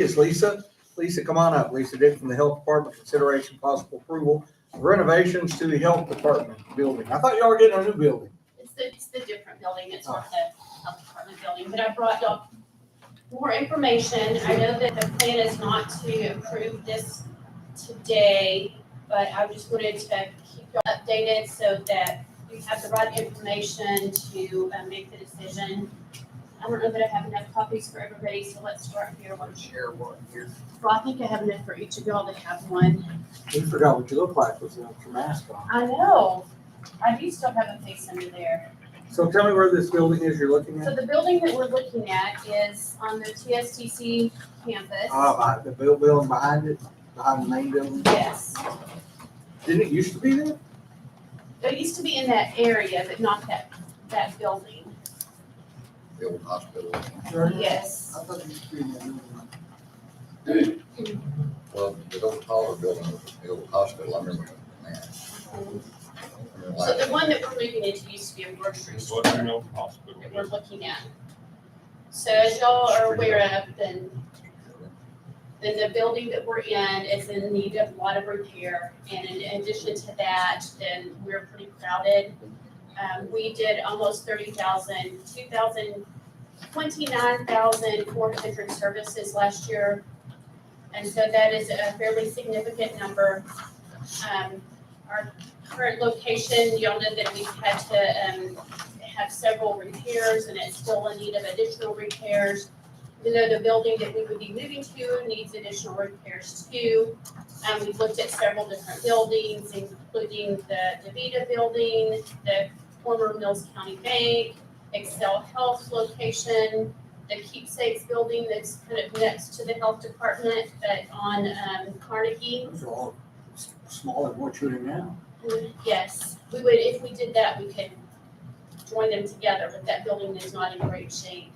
Is Lisa. Lisa, come on up. Lisa Dick from the Health Department, consideration possible approval of renovations to the Health Department building. I thought y'all were getting a new building. It's the different building, it's not the health department building, but I brought y'all more information. I know that the plan is not to approve this today, but I just wanted to keep y'all updated so that you have the right information to make the decision. I don't know that I have enough copies for everybody, so let's start here. Share one here. Well, I think I have enough for each of y'all to have one. We forgot what you look like with your mask on. I know, I do still have a face under there. So tell me where this building is you're looking So at? the building that we're looking at is on the TSTC campus. The building behind it, behind the main building. Yes, Didn't it used to be there? it used to be in that area, but not that building. The old hospital. Yes. I thought it used to be in that building. Well, the old taller building was the old hospital, I remember that. So the one that we're moving into used to be a grocery store that we're looking at. So as y'all are aware of, then the building that we're in is in need of a lot of repair. And in addition to that, then we're pretty crowded. We did almost 29,400 services last year. And so that is a fairly significant number. Our current location, y'all know that we've had to have several repairs and it's still in need of additional repairs. Even though the building that we would be moving to needs additional repairs too. We've looked at several different buildings, including the DeVita building, the former Mills County Bank, Excel Health location, the Keepsakes building that's kind of next to the health department, but on Carnegie. Those are all smaller than what you're in now. Yes, we would, if we did that, we could join them together, but that building is not in great shape.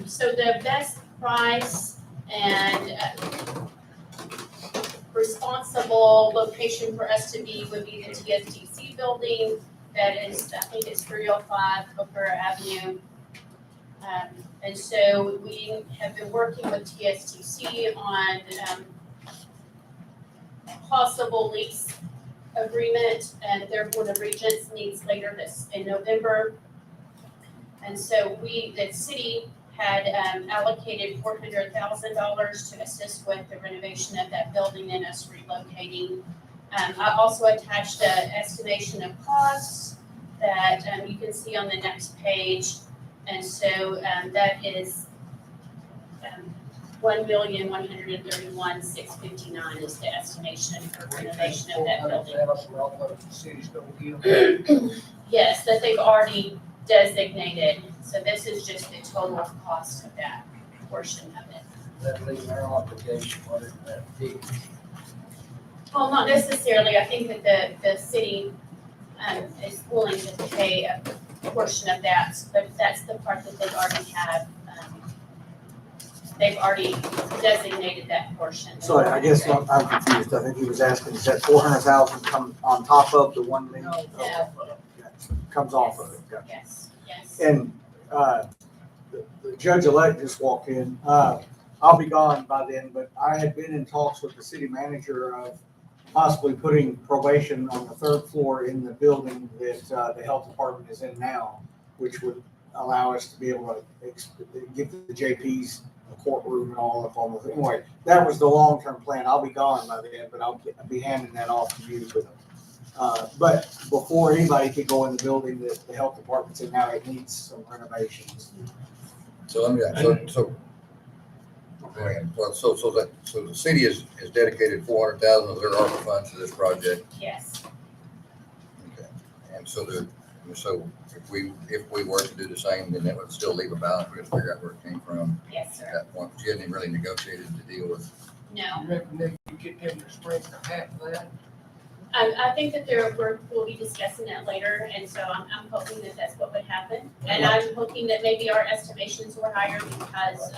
So the best price and responsible location for us to be would be the TSTC building. That is, I think it's 305 Hooker Avenue. And so we have been working with TSTC on possible lease agreement, and their Board of Regents meets later in November. And so the city had allocated $400,000 to assist with the renovation of that building and us relocating. I also attached an estimation of costs that you can see on the next page. And so that is $1,131,659 is the estimation for renovation of that building. Yes, that they've already designated. So this is just the total cost of that portion of it. That leaves our obligation, what is that fee? Well, not necessarily. I think that the city is willing to pay a portion of that, but that's the part that they've already have. They've already designated that portion. So I guess I'm confused. I think he was asking, is that 400,000 come on top of the 1 million? No. Comes off of it. Gotcha. Yes, yes. And the judge-elect just walked in. I'll be gone by then, but I had been in talks with the city manager of possibly putting probation on the third floor in the building that the health department is in now, which would allow us to be able to give the JPs a courtroom and all up on the, anyway, that was the long-term plan. I'll be gone by then, but I'll be handing that off to you. But before anybody could go in the building that the health department's in now, it needs some renovations. So let me, so go ahead. Well, so the city is dedicated 400,000 of their ARPA funds to this project. Yes, Okay. And so if we were to do the same, then that would still leave a balance. We have to figure out where it came from yes, at sir. that point. She hadn't really negotiated the deal with. No. You reckon they could get them to sprinkle half of that? I think that we'll be discussing that later, and so I'm hoping that that's what would happen. And I'm hoping that maybe our estimations were higher because,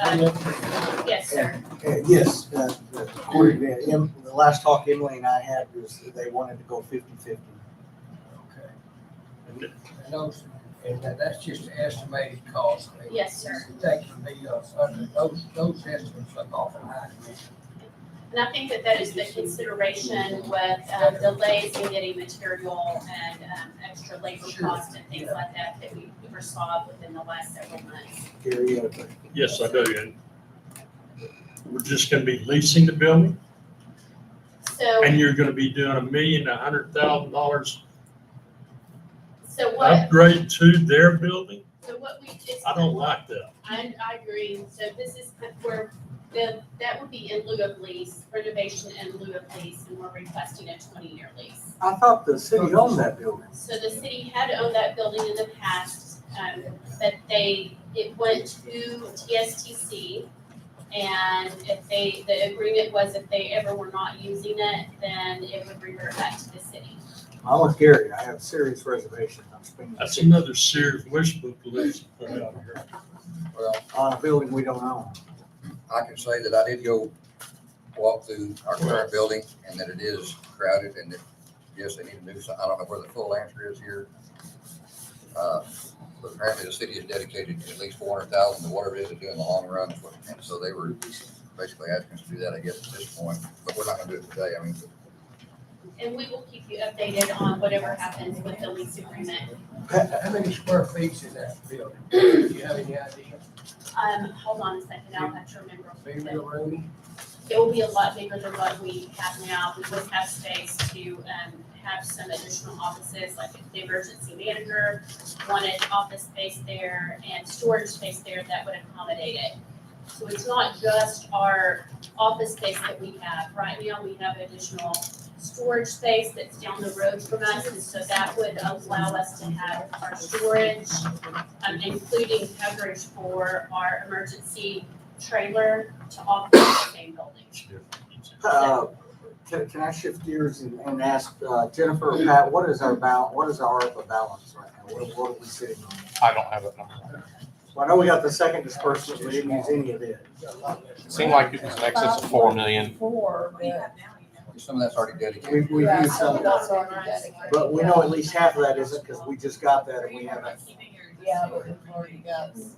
yes, sir. Yes, according to the last talk Emily and I had was that they wanted to go 50-50. Okay. And those And that's just an estimated cost. I mean, Yes, sir. That can be, under those estimates are awful high. And I think that that is the consideration with delays in getting material and extra labor costs and things like that that we foresaw within the last several months. Gary, you had a question? Yes, I do, and we're just gonna be leasing the building, So, and you're gonna be doing $1,100,000 so what, upgrade to their building? so what we, it's. I don't like that. I agree. So this is where that would be in lieu of lease, renovation in lieu of lease, and we're requesting a 20-year lease. I thought the city owned that building. So the city had owned that building in the past, but it went to TSTC. And if the agreement was if they ever were not using it, then it would revert back to the city. I'm with Gary. I have serious reservations on spending That's another serious wish book list to put out here. Well, on a building we don't own. I can say that I did go walk through our current building and that it is crowded and that, yes, they need to do something. I don't know where the full answer is here. But apparently the city has dedicated at least 400,000 to whatever it is to do in the long run. And so they were basically asking us to do that, I guess, at this point, but we're not gonna do it today. I mean, And we will keep you updated on whatever happens with the lease agreement. How many square feet is that building? Do you have any idea? Hold on a second, I'll have to remember. Big real roomy? It will be a lot bigger than what we have now. We would have space to have some additional offices, like the emergency manager wanted office space there and storage space there that would accommodate it. So it's not just our office space that we have. Right now, we have additional storage space that's down the road from us, and so that would allow us to have our storage, including coverage for our emergency trailer to operate the same building. Can I shift gears and ask Jennifer or Pat, what is our ARPA balance right now? What are we sitting on? I don't have it number. Well, I know we got the second disbursement, we didn't use any of it. It seemed like it was in excess of 4 million. some of that's already dedicated. We Yeah, used some of that's that, already dedicated. but we know at least half of that isn't because we just got that and we haven't. Yeah, but we've already got. This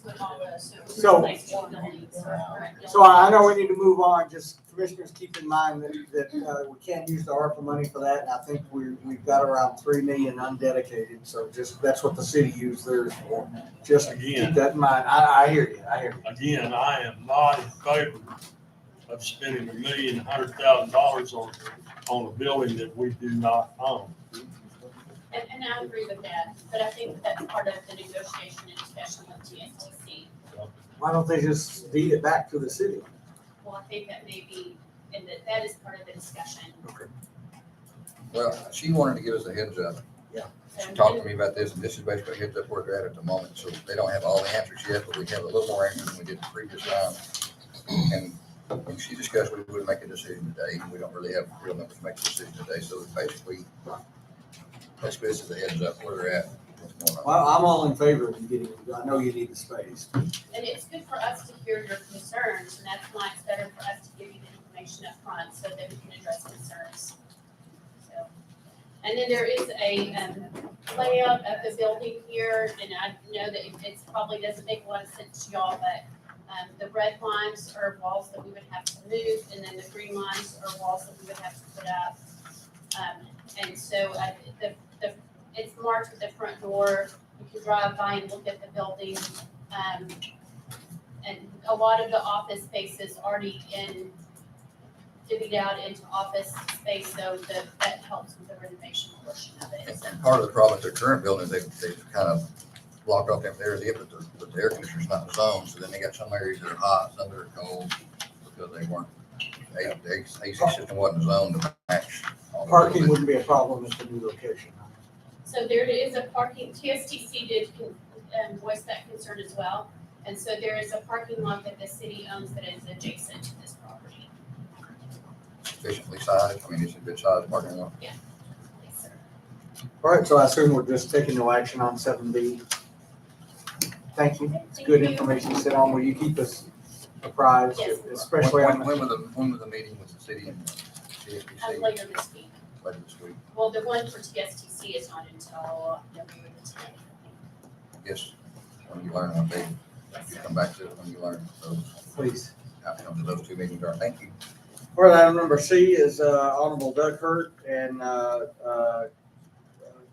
would all, So- replace two buildings. So I know we need to move on, just commissioners keep in mind that we can't use the ARPA money for that, and I think we've got around 3 million undedicated, so just, that's what the city used theirs for. Just keep Again. that in mind, I hear you. Again, I am not in favor of spending $1,100,000 on a building that we do not own. And I agree with that, but I think that's part of the negotiation and discussion with TSTC. Why don't they just deed it back to the city? Well, I think that may be, and that is part of the discussion. Well, she wanted to give us a heads up. She talked to me about this, and this is basically a heads up where they're at the moment. So they don't have all the answers yet, but we have a little more answers than we did the previous time. And when she discussed, we would make a decision today, and we don't really have real numbers to make a decision today. So basically this is a heads up where they're at. What's going on. Well, I'm all in favor of you getting, I know you need the space. And it's good for us to hear your concerns, and that's why it's better for us to give you the information up front so that we can address concerns. So, and then there is a layout of the building here, and I know that it probably doesn't make a lot of sense to y'all, but the red lines are walls that we would have to move, and then the green lines are walls that we would have to put up. And so it's marked at the front door. You can drive by and look at the building. And a lot of the office space is already divvied out into office space, so that helps with the renovation portion of it. And part of the problem with their current building is they've kind of blocked off different areas, but the air conditioner's not zoned, so then they got some areas that are hot, some that are cold, because they weren't, the AC system wasn't zoned to match. all the Parking buildings. wouldn't be a problem at the new location. So there is a parking, TSTC did voice that concern as well. And so there is a parking lot that the city owns that is adjacent to this property. Sufficiently sized, I mean, it's a good sized parking lot. Yes, sir. All right, so I assume we're just taking no action on 7B. Thank you. It's Thank good you. information to sit on. Will you keep us apprised, Yes. especially on When was the meeting with the city and CSPC? Later this week. later this week. Well, the one for TSTC is not until November the 10th. Yes, when you learn what they, Yes, you sir. come back to it when you learn those Please. outcomes of those two meetings are. Thank you. All right, item number C is Honorable Doug Hurt and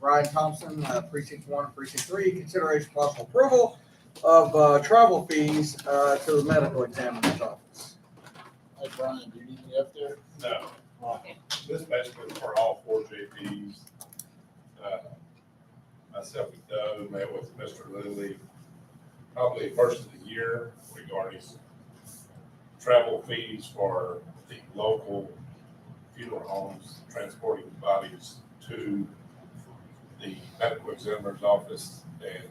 Brian Thompson, Precinct 1, Precinct 3, consideration possible approval of travel fees to the medical examiner's office. Hey, Brian, do you need me up there? No. This basically is for all four JPs. Myself and Doug met with Mr. Lilly probably first of the year regarding travel fees for the local funeral homes transporting bodies to the medical examiner's office and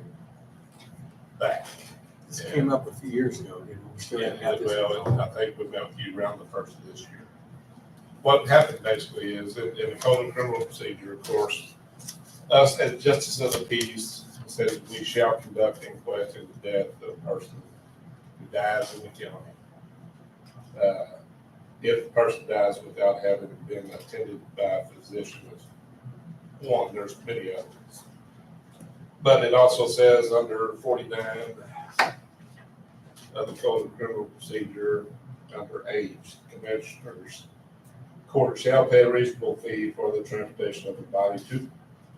back. This came up a few years ago, didn't we? Still haven't got this. Well, I think we met with you around the first of this year. What happened basically is in the code of criminal procedure, of course, us as justice of the peace says we shall conduct inquest into the death of a person who dies in the county. If the person dies without having been attended by a physician, is one, there's many others. But it also says under 49 of the code of criminal procedure, under age, commissioners, court shall pay a reasonable fee for the transportation of the body to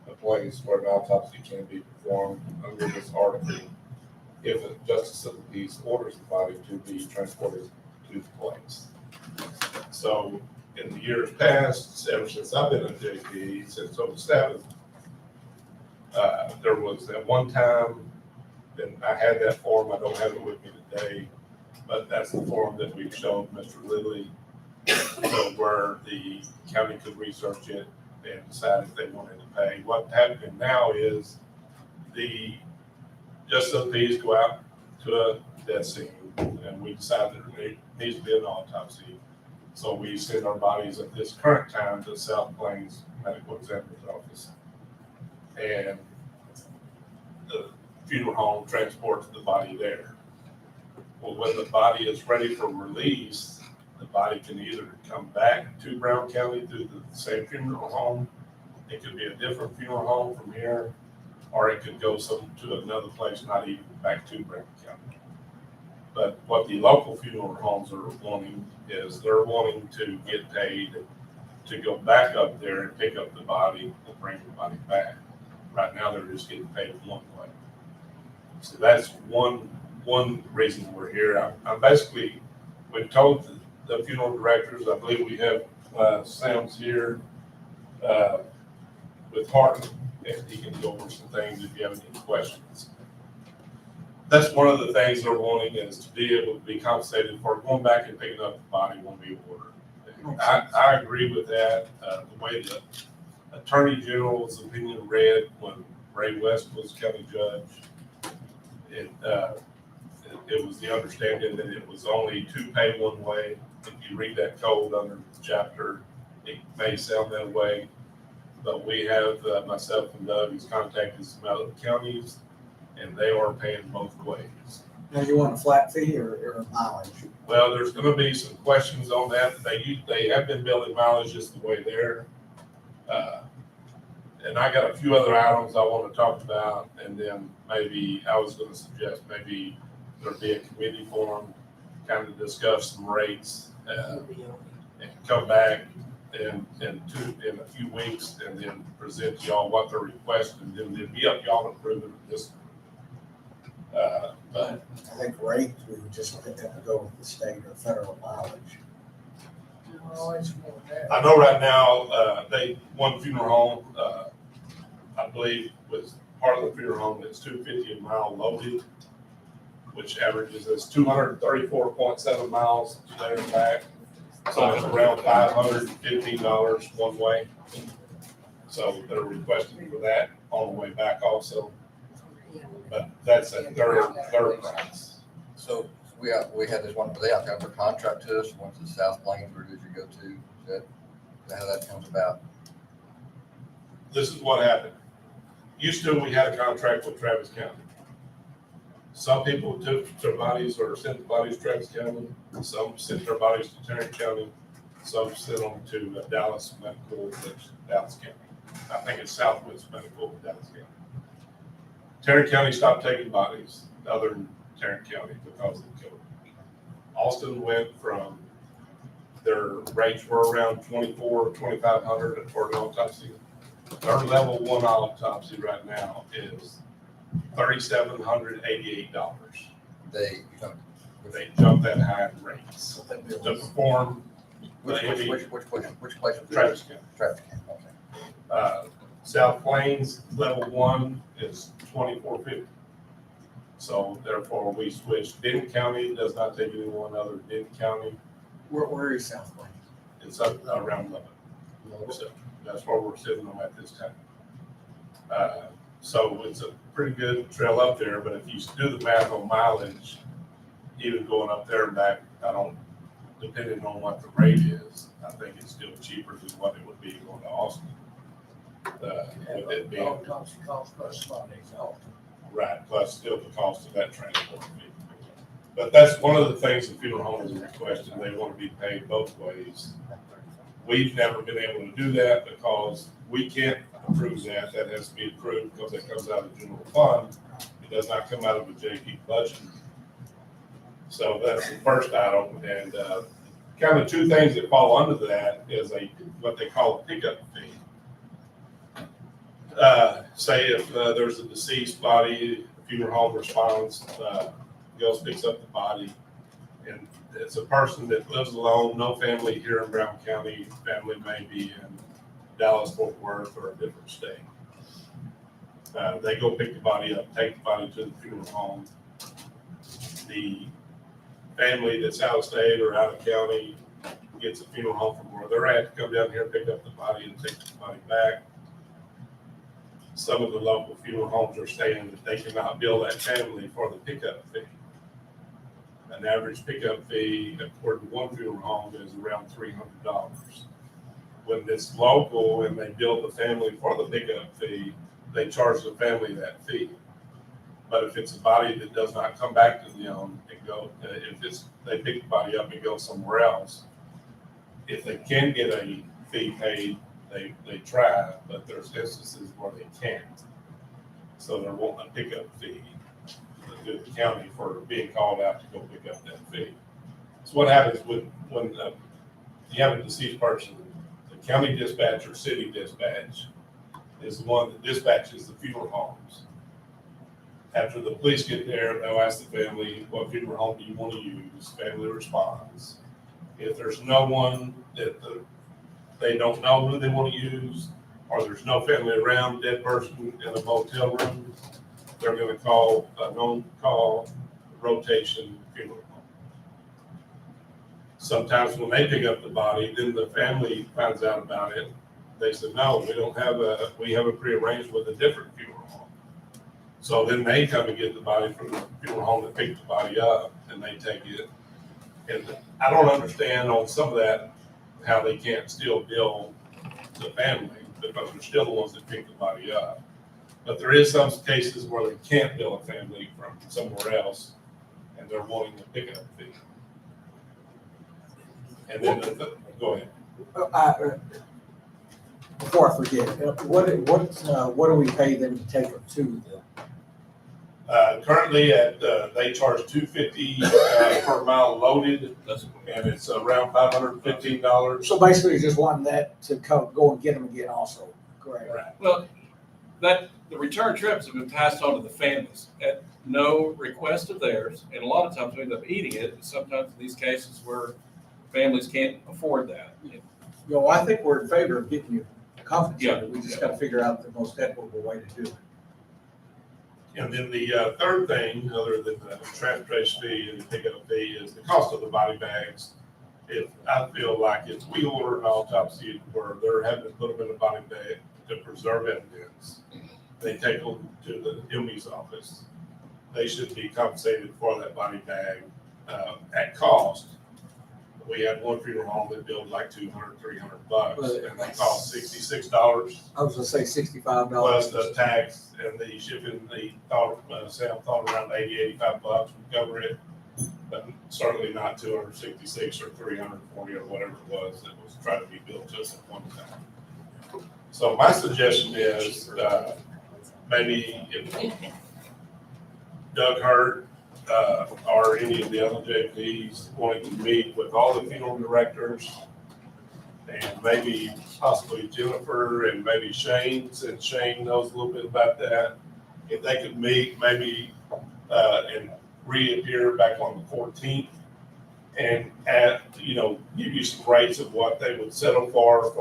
a place where an autopsy can be performed under this article if a justice of the peace orders the body to be transported to the place. So in the years past, ever since I've been a JP, since 07, there was that one time, and I had that form, I don't have it with me today, but that's the form that we've shown Mr. Lilly, so where the county could research it and decide if they wanted to pay. What happened now is the justice of the peace go out to a death scene, and we decide that there needs to be an autopsy. So we send our bodies at this current time to South Plains Medical Examiner's Office. And the funeral home transports the body there. Well, when the body is ready for release, the body can either come back to Brown County to the same funeral home. It could be a different funeral home from here, or it could go to another place, not even back to Brown County. But what the local funeral homes are wanting is they're wanting to get paid to go back up there and pick up the body and bring the body back. Right now, they're just getting paid one way. So that's one reason we're here. I'm basically, we've told the funeral directors, I believe we have Sam's here with Harton, and he can go over some things if you have any questions. That's one of the things they're wanting is to be able to be compensated for going back and picking up the body when we order. I agree with that. The way the Attorney General's opinion read when Ray West was county judge, it was the understanding that it was only to pay one way. If you read that code under the chapter, it may sound that way. But we have, myself and Doug, has contacted some other counties, and they are paying both ways. Now, you want a flat fee or mileage? Well, there's gonna be some questions on that. They have been billing mileage just the way there. And I got a few other items I want to talk about, and then maybe I was gonna suggest maybe there'd be a committee forum, kind of discuss some rates, and come back in a few weeks, and then present to y'all what they're requesting, and then it'd be up to y'all to approve it this. But I think rate, we would just have to go with the state or federal mileage. Always want that. I know right now, one funeral home, I believe was part of the funeral home that's $250 a mile loaded, which averages as 234.7 miles there and back. So it's around $515 one way. So they're requesting for that on the way back also. But that's a third price. So we had this one, they have to have a contract to us, one to the South Plains, where did you go to? Is that how that comes about? This is what happened. Used to, we had a contract with Travis County. Some people took their bodies or sent the bodies to Travis County. Some sent their bodies to Tarrant County. Some sent them to Dallas Medical, which Dallas County. I think it's Southwest Medical, Dallas County. Tarrant County stopped taking bodies, other than Tarrant County, because of COVID. Austin went from, their rates were around 2,500 for an autopsy. Their level 1 autopsy right now is $3,788. They, They jumped that high in rates to perform which place was Travis County. Travis County, okay. South Plains, level 1 is 2,450. So therefore, we switched. Denton County does not take anyone other than Denton County. Where is South Plains? It's up around Lubbock. So that's where we're sitting on at this time. So it's a pretty good trail up there, but if you do the math on mileage, even going up there and back, depending on what the rate is, I think it's still cheaper than what it would be going to Austin. With it being Autopsy cost plus bodies, all. right, plus still the cost of that transport fee. But that's one of the things the funeral homes are requesting. They want to be paid both ways. We've never been able to do that because we can't approve that. That has to be approved because it comes out of the general fund. It does not come out of the JP budget. So that's the first item. And kind of two things that fall under that is what they call a pickup fee. Say if there's a deceased body, the funeral home responds, goes picks up the body, and it's a person that lives alone, no family here in Brown County. Family may be in Dallas, Fort Worth, or a different state. They go pick the body up, take the body to the funeral home. The family that's out of state or out of county gets a funeral home from where they're at to come down here, pick up the body, and take the body back. Some of the local funeral homes are saying that they cannot bill that family for the pickup fee. An average pickup fee, according to one funeral home, is around $300. When it's local and they bill the family for the pickup fee, they charge the family that fee. But if it's a body that does not come back to them and go, they pick the body up and go somewhere else, if they can get a fee paid, they try, but there's instances where they can't. So they're wanting a pickup fee to the county for being called out to go pick up that fee. So what happens when you have a deceased person, the county dispatch or city dispatch is the one that dispatches the funeral homes. After the police get there, they'll ask the family, what funeral home do you want to use? Family responds. If there's no one that they don't know who they want to use, or there's no family around, dead person in a motel room, they're going to call a non-call rotation funeral home. Sometimes when they pick up the body, then the family finds out about it. They said, no, we have a prearranged with a different funeral home. So then they come and get the body from the funeral home that picked the body up, and they take it. And I don't understand on some of that, how they can't still bill the family, because they're still the ones that pick the body up. But there is some cases where they can't bill a family from somewhere else, and they're wanting a pickup fee. And then, go ahead. Before I forget, what do we pay them to take them to the? Currently they charge $250 per mile loaded, and it's around $515. So basically just wanting that to go and get them again also, correct? Right. Well, the return trips have been passed on to the families at no request of theirs, and a lot of times we end up eating it. Sometimes in these cases where families can't afford that. You know, I think we're in favor of getting you compensated. Yeah. We just gotta figure out the most equitable way to do it. And then the third thing, other than the transportation fee and the pickup fee, is the cost of the body bags. I feel like if we order an autopsy where they're having to put them in a body bag to preserve evidence, they take them to the MD's office. They should be compensated for that body bag at cost. We had one funeral home that billed like $200, $300, and they cost $66. I was gonna say $65. Plus the tax and the shipping, Sam thought around $80, $85 would cover it. but certainly not 266 or 340 or whatever it was that was trying to be built just at one time. So my suggestion is, maybe if Doug Hurt, or any of the other JPs wanting to meet with all the funeral directors, and maybe possibly Jennifer and maybe Shane, since Shane knows a little bit about that. If they could meet maybe, and reappear back on the 14th and give you some rates of what they would settle for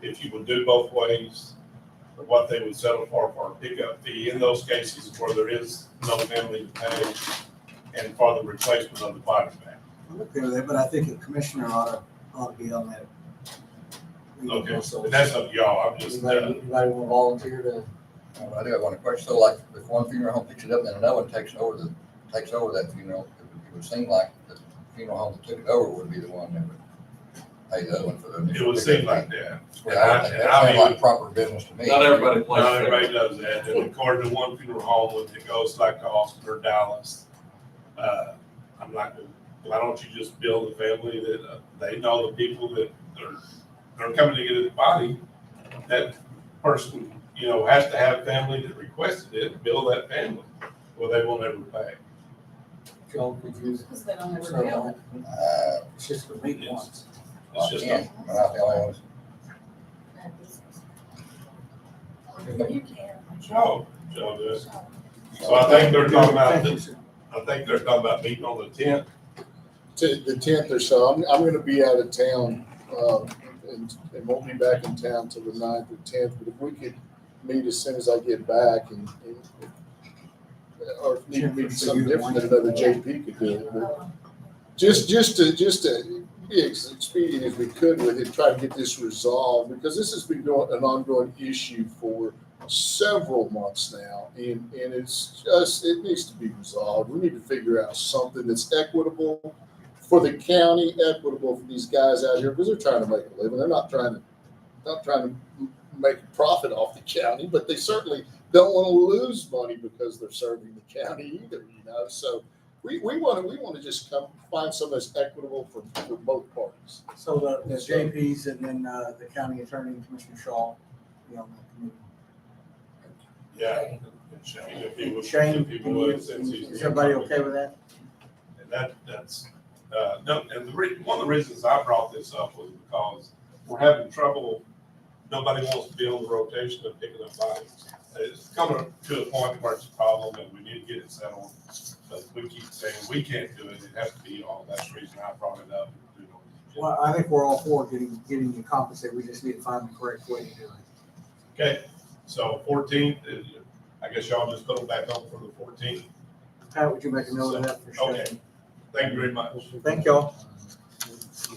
if you would do both ways, or what they would settle for a pickup fee in those cases where there is no family to pay, and for the replacement of the body bag. I'm okay with that, but I think the commissioner ought to be on that. Okay, So, but that's up to y'all. I'm just, anybody want to volunteer to? I do have one question. So like, if one funeral home picks it up, then another one takes over that funeral, it would seem like the funeral home that took it over would be the one that would pay the other one for the initial. it would seem like that. Well, I don't think that sounds like proper business to me. Not everybody plays Not fair. everybody does that. And according to one funeral home, when it goes like to Austin or Dallas, I'm not gonna, why don't you just build a family that they know the people that are coming to get his body? That person, has to have family that requested it, build that family. Well, they will never pay. Joe, could you? Because they don't ever serve do on it. it? It's just for me once. It's just, Yeah, we're not the only ones. You can. Joe does. So I think they're talking about, Thank you, sir. I think they're talking about meeting on the 10th. To the 10th or so. I'm gonna be out of town, and won't be back in town till the 9th or 10th, but if we could meet as soon as I get back or if need to meet something different that another JP could do it. But just to be as expedient as we could with it, try to get this resolved, because this has been an ongoing issue for several months now, and it needs to be resolved. We need to figure out something that's equitable for the county, equitable for these guys out here, because they're trying to make a living. They're not trying to make a profit off the county, but they certainly don't want to lose money because they're serving the county either, So we want to just find something that's equitable for both parties. So the JPs and then the county attorney, Commissioner Shaw, be on that committee. Yeah. And Shane, if he would. Shane, if he would, since he's is everybody okay with that? And that's, no, and one of the reasons I brought this up was because we're having trouble. Nobody wants to be on the rotation of picking up bodies. It's coming to a point where it's a problem and we need to get it settled. But we keep saying we can't do it. It has to be all. That's the reason I brought it up. Well, I think we're all for getting you compensated. We just need to find the correct way to do it. Okay, so 14th, I guess y'all just put them back on for the 14th. Pat, would you make a note of that for sure? Okay. Thank you very much. Thank y'all.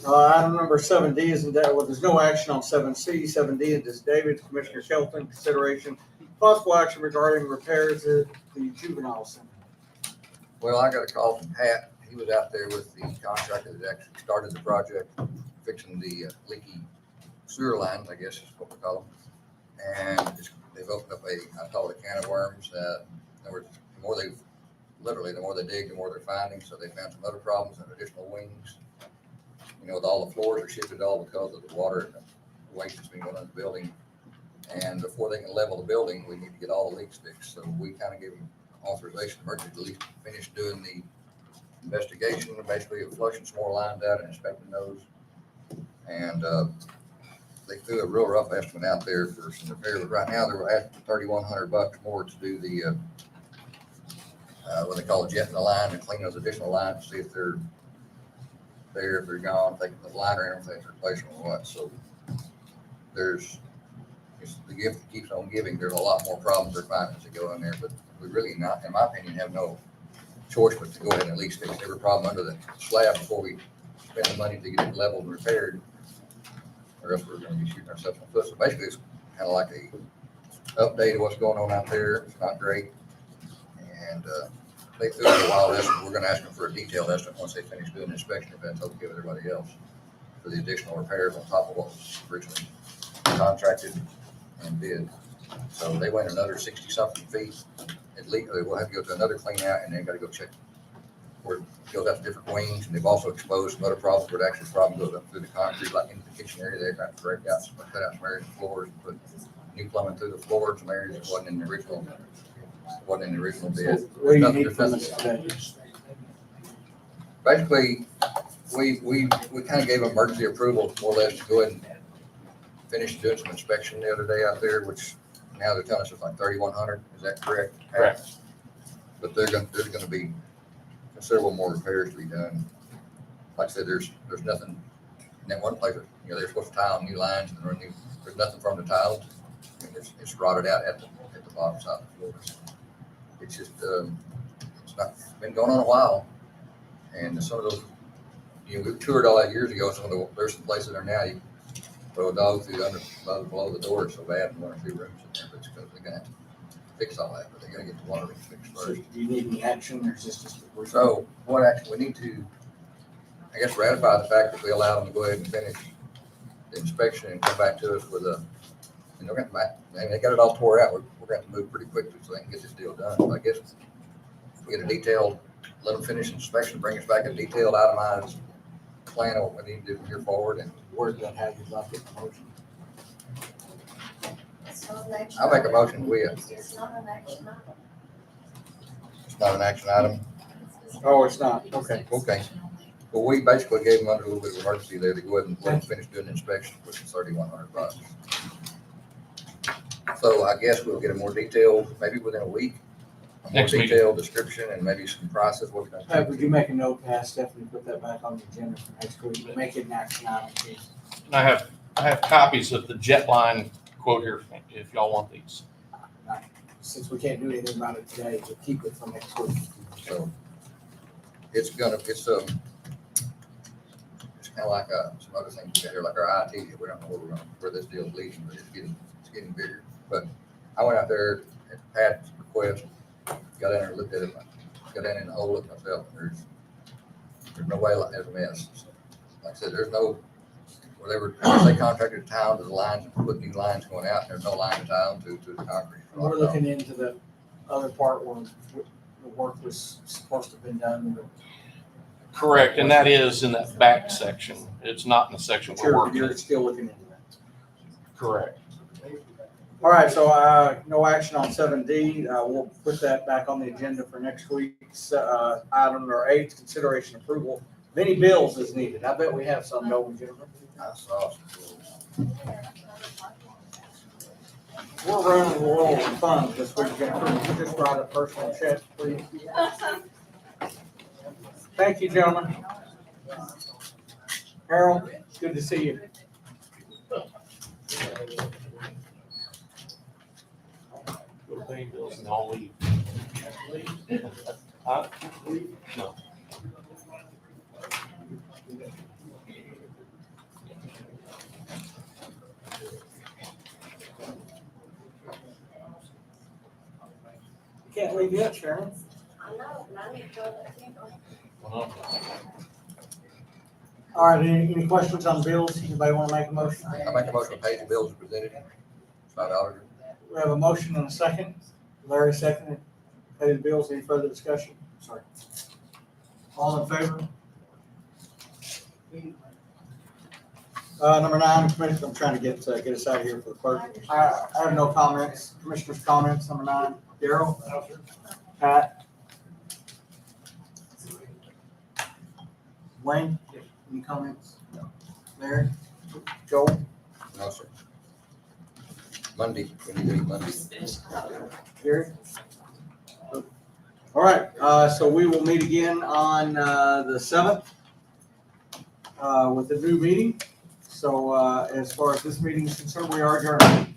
Item number 7D is there's no action on 7C. 7D is David, Commissioner Shelton, consideration possible action regarding repairs at the juvenile center. Well, I got a call from Pat. He was out there with the contractor that actually started the project, fixing the leaky sewer lines, I guess is what we call them. And they've opened up I call it a can of worms. The more they dig, the more they're finding. So they found some other problems and additional wings. With all the floors are shifted all because of the water and the waste that's been going on in the building. And before they can level the building, we need to get all the leaks fixed. So we kind of gave them authorization, emergency to at least finish doing the investigation, basically flushing some more lines out and inspecting those. And they threw a real rough estimate out there for some repairs. Right now, they're asking for $3,100 more to do the what they call a jet in the line, and clean those additional lines to see if they're there, if they're gone, if they can put liner in, if they have to replace them or what. So it's the gift that keeps on giving. There's a lot more problems they're finding as they go in there, but we really not, in my opinion, have no choice but to go ahead and at least fix every problem under the slab before we spend the money to get it leveled and repaired, or else we're going to be shooting ourselves in the foot. So basically, it's kind of like a update of what's going on out there. It's not great, and they threw us a wild estimate. We're going to ask them for a detailed estimate once they finish doing the inspection, if that's okay with everybody else, for the additional repairs on top of what was originally contracted and bid. So they went another 60-something feet. At least we'll have to go to another clean out, and then got to go check where it goes out to different wings, and they've also exposed some other problems where it actually problem goes up through the concrete, like in the kitchen area, they're trying to break out, cut out some areas of floors, put new plumbing through the floor, some areas that wasn't in the original bid. What do you There's need nothing- from there's us nothing- today? Basically, we kind of gave emergency approval more or less to go ahead and finish doing some inspection the other day out there, which now they're telling us it's like 3,100, is that correct? Correct. But there's gonna be considerable more repairs to be done. Like I said, there's nothing, in that one place, you know, they're supposed to tile new lines and run new, there's nothing from the tiles. I mean, it's rotted out at the bottom side of the floor. It's just, it's been going on a while. And some of those, you know, we toured all that years ago, there's some places there now, you throw a dog through below the door, it's so bad in one or two rooms in there, but it's because they're gonna have to fix all that, but they gotta get the water fixed So first. do you need any action or is this just? So what action, we need to, I guess, ratify the fact that we allow them to go ahead and finish the inspection and come back to us with a, and they're gonna back, they got it all tore out, we're gonna have to move pretty quickly so they can get this deal done. So I guess if we get a detailed, let them finish inspection, bring us back a detailed itemized plan of what we need to do from here forward, and Word that how you'd like it motion. I'll make a motion, It's not an action item. it's not an action item. Oh, it's not, okay. Okay. Well, we basically gave them under a little bit of emergency there to go ahead and let them finish doing the inspection, which is $3,100. So I guess we'll get a more detailed, maybe within a week, a more Next meeting. detailed description and maybe some prices, what we're gonna Pat, do. would you make a note, to ask Stephanie, put that back on the agenda for next week, make it an action item, please? And I have copies of the jet line quote here if y'all want these. Since we can't do anything about it today, we'll keep it for next week. So it's kind of like some other things we got here, like our IT, we don't know where this deal's leading, but it's getting bigger. But I went out there at Pat's request, got in there and looked at it, got in and hold it myself, and there's no way like there's a mess. Like I said, there's no, where they contracted the town to the lines, and put new lines going out, and there's no line to tie them to the concrete. We're looking into the other part where the work was supposed to have been done, but Correct, and that is in that back section. It's not in the section we're working. you're still looking into that. Correct. All right, so, no action on 7D. We'll put that back on the agenda for next week's, item number 8, consideration approval. If any bills is needed, I bet we have some, don't we, gentlemen? I saw some. We're running low on funds this week, Jennifer. Could you just write a personal check, please? Thank you, gentlemen. Harold, good to see you. Go to paying bills and I'll leave. Huh? No. You can't leave yet, Sharon. I know, but I need to go to the funeral. Well, All right, any questions on bills? Anybody want to make a motion? I make a motion to pay the bills as presented. $5. We have a motion and a second. Larry seconded. Pay the bills. Any further discussion? Sorry. All in favor? Number 9, Commissioner, I'm trying to get us out of here for the clerk. I have no comments. Commissioner's comments, number 9. Darrell? Pat? Wayne? Any comments? No. Larry? Joel? No, sir. Monday, we need to meet Monday. Gary? All right, so we will meet again on the 7th with a new meeting. So as far as this meeting is concerned, we are adjourned.